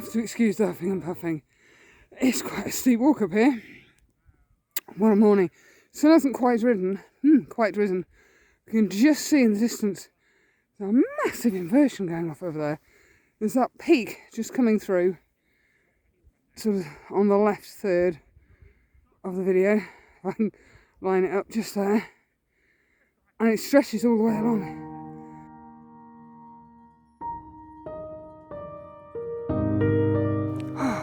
have to excuse the huffing and puffing. It's quite a steep walk up here. What a morning. Sun hasn't quite risen. You can just see in the distance there's a massive inversion going off over there. There's that peak just coming through, sort of on the left third of the video. If I can line it up just there. And it stretches all the way along.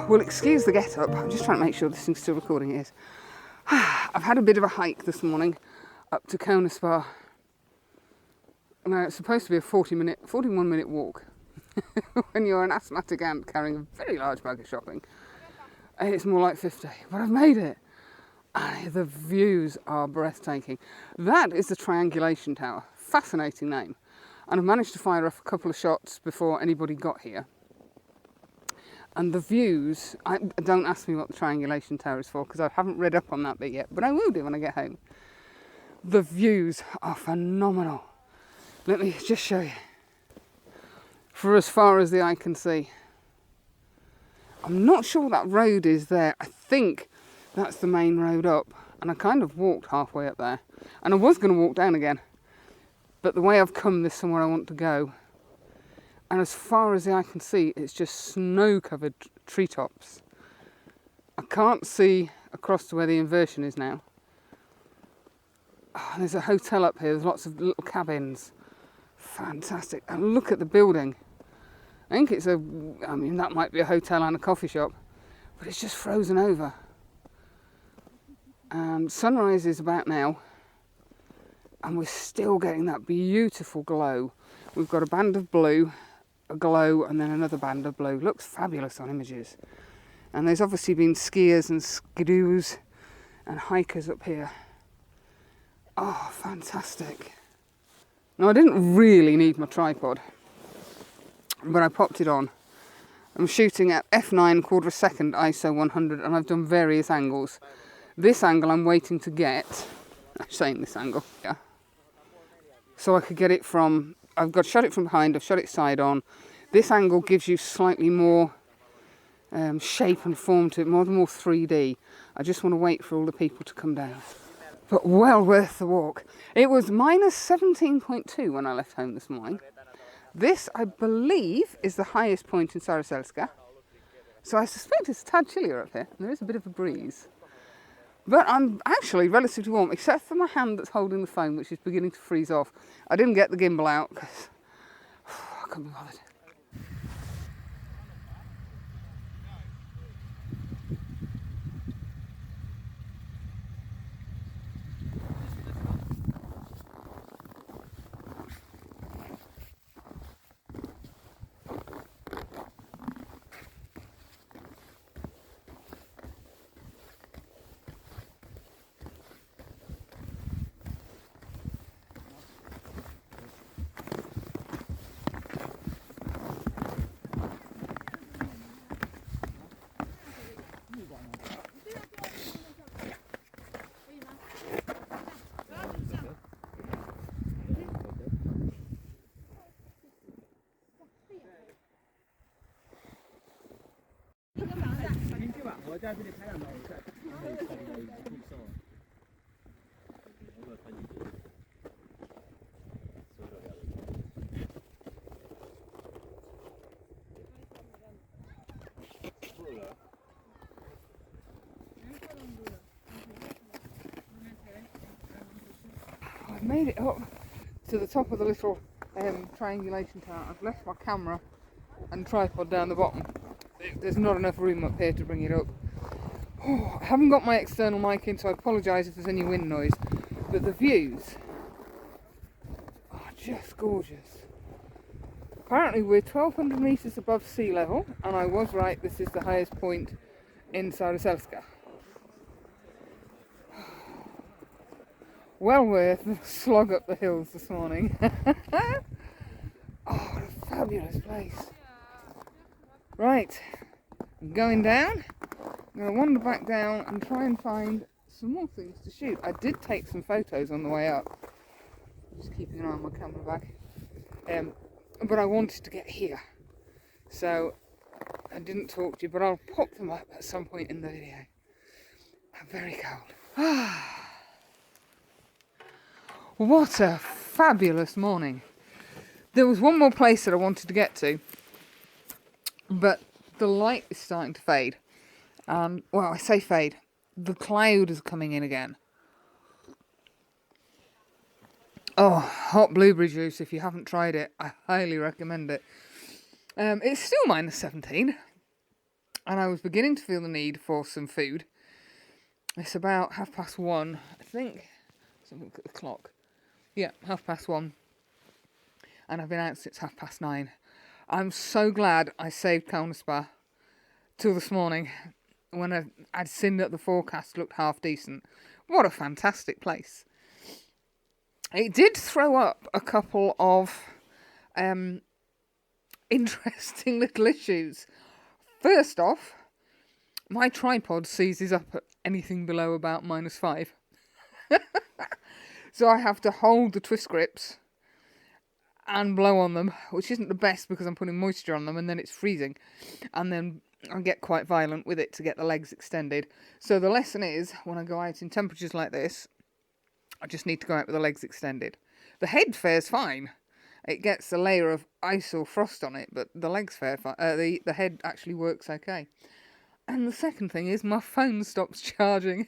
Well, excuse the get up. I'm just trying to make sure this thing's still recording. It is. I've had a bit of a hike this morning up to Kaunispää. Now, it's supposed to be a 41 minute walk. When you're an asthmatic ant carrying a very large bag of shopping, it's more like 50. But I've made it. And the views are breathtaking. That is the Triangulation Tower. Fascinating name. And I've managed to fire off a couple of shots before anybody got here. And the views, don't ask me what the Triangulation Tower is for, because I haven't read up on that bit yet, but I will do when I get home. The views are phenomenal. Let me just show you. For as far as the eye can see. I'm not sure that road is there. I think that's the main road up. And I kind of walked halfway up there. And I was going to walk down again. But the way I've come, there's somewhere I want to go. And as far as the eye can see, it's just snow-covered treetops. I can't see across to where the inversion is now. Oh, there's a hotel up here. There's lots of little cabins. Fantastic. And look at the building. I think it's that might be a hotel and a coffee shop. But it's just frozen over. And sunrise is about now. And we're still getting that beautiful glow. We've got a band of blue, a glow, and then another band of blue. Looks fabulous on images. And there's obviously been skiers and skidoos and hikers up here. Oh, fantastic. Now, I didn't really need my tripod, but I popped it on. I'm shooting at f9 quarter a second ISO 100, and I've done various angles. This angle I'm waiting to get. I'm saying this angle, yeah. So I could get it from, shot it from behind, I've shot it side on. This angle gives you slightly more shape and form to it, more 3D. I just want to wait for all the people to come down. But well worth the walk. It was minus 17.2 when I left home this morning. This, I believe, is the highest point in Saariselkä. So I suspect it's a tad chillier up here. There is a bit of a breeze. But I'm actually relatively warm, except for my hand that's holding the phone, which is beginning to freeze off. I didn't get the gimbal out because I couldn't be bothered. I've made it up to the top of the little Triangulation Tower. I've left my camera and tripod down the bottom. There's not enough room up here to bring it up. Oh, I haven't got my external mic in, so I apologise if there's any wind noise. But the views are just gorgeous. Apparently we're 1,200 metres above sea level, and I was right, this is the highest point in Saariselkä. Well worth the slog up the hills this morning. Oh, what a fabulous place. Right, I'm going down. I'm going to wander back down and try and find some more things to shoot. I did take some photos on the way up. Just keeping an eye on my camera bag. But I wanted to get here. So, I didn't talk to you, but I'll pop them up at some point in the video. I'm very cold. What a fabulous morning. There was one more place that I wanted to get to, but the light is starting to fade. Well, I say fade. The cloud is coming in again. Oh, hot blueberry juice. If you haven't tried it, I highly recommend it. It's still -17, and I was beginning to feel the need for some food. It's about 1:30, I think. Let's look at the clock. Yeah, 1:30, and I've been out since 9:30. I'm so glad I saved Kaunispää till this morning, when I'd seen that the forecast looked half decent. What a fantastic place. It did throw up a couple of interesting little issues. First off, my tripod seizes up at anything below about -5. So I have to hold the twist grips and blow on them, which isn't the best because I'm putting moisture on them and then it's freezing. And then I get quite violent with it to get the legs extended. So the lesson is, when I go out in temperatures like this, I just need to go out with the legs extended. The head fares fine. It gets a layer of ice or frost on it, but the legs fare fine. The head actually works okay. And the second thing is my phone stops charging.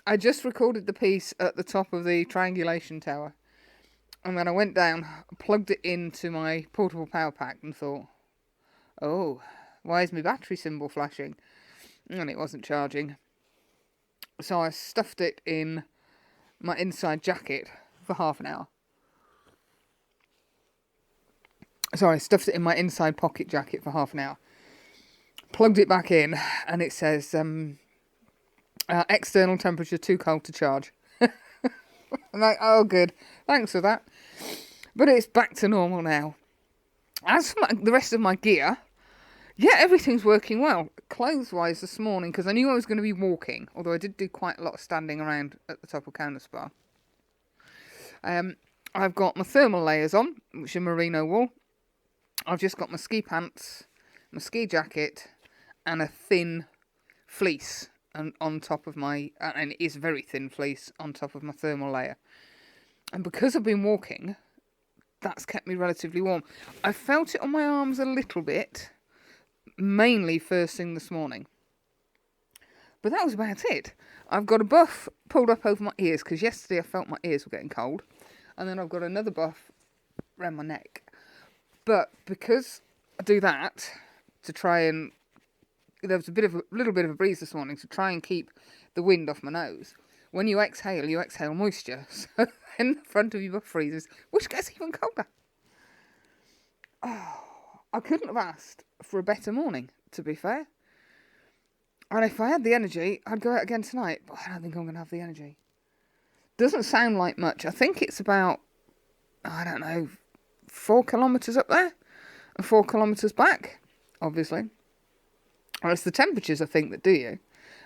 I just recorded the piece at the top of the Triangulation Tower. And then I went down, plugged it into my portable power pack and thought, oh, why is my battery symbol flashing? And it wasn't charging. So I stuffed it in my inside jacket for half an hour. Sorry, I stuffed it in my inside pocket jacket for half an hour. Plugged it back in, and it says, external temperature too cold to charge. I'm like, oh good, thanks for that. But it's back to normal now. As for the rest of my gear, yeah, everything's working well. Clothes-wise this morning, because I knew I was going to be walking, although I did do quite a lot of standing around at the top of Kaunispää. I've got my thermal layers on, which are merino wool. I've just got my ski pants, my ski jacket, and a thin fleece on top of my, and it is very thin fleece, on top of my thermal layer. And because I've been walking, that's kept me relatively warm. I felt it on my arms a little bit, mainly first thing this morning. But that was about it. I've got a buff pulled up over my ears, because yesterday I felt my ears were getting cold. And then I've got another buff around my neck. But because I do that to try and... There was a little bit of a breeze this morning to try and keep the wind off my nose. When you exhale moisture. So then the front of your buff freezes, which gets even colder. Oh, I couldn't have asked for a better morning, to be fair. And if I had the energy, I'd go out again tonight. But I don't think I'm going to have the energy. Doesn't sound like much. I think it's about, 4 kilometres up there. And 4 kilometres back, obviously. Or it's the temperatures, I think, that do you.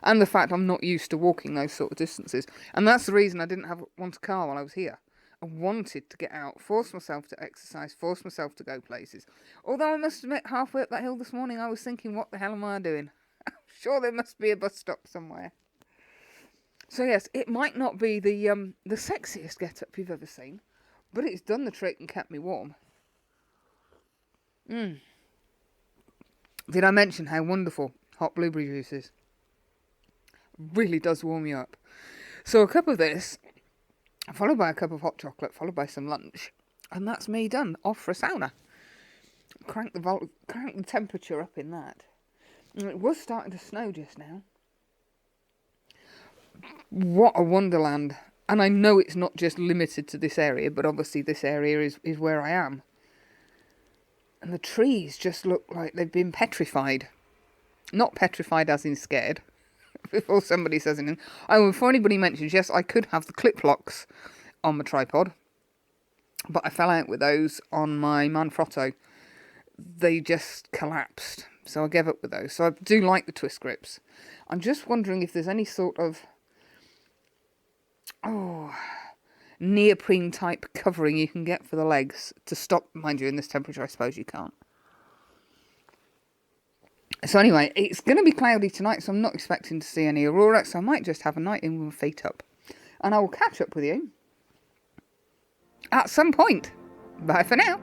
And the fact I'm not used to walking those sort of distances. And that's the reason I didn't want a car while I was here. I wanted to get out, force myself to exercise, force myself to go places. Although I must admit, halfway up that hill this morning, I was thinking, what the hell am I doing? I'm sure there must be a bus stop somewhere. So yes, it might not be the sexiest get-up you've ever seen, but it's done the trick and kept me warm. Did I mention how wonderful hot blueberry juice is? Really does warm you up. So a cup of this, followed by a cup of hot chocolate, followed by some lunch, and that's me done. Off for a sauna. Crank the temperature up in that. And it was starting to snow just now. What a wonderland. And I know it's not just limited to this area, but obviously this area is where I am. And the trees just look like they've been petrified. Not petrified as in scared. Before somebody says anything. Oh, before anybody mentions, yes, I could have the clip locks on my tripod. But I fell out with those on my Manfrotto. They just collapsed. So I gave up with those. So I do like the twist grips. I'm just wondering if there's any sort of... neoprene type covering you can get for the legs to stop, mind you, in this temperature I suppose you can't. So anyway, it's going to be cloudy tonight, so I'm not expecting to see any aurora, so I might just have a night in with my feet up. And I will catch up with you at some point. Bye for now.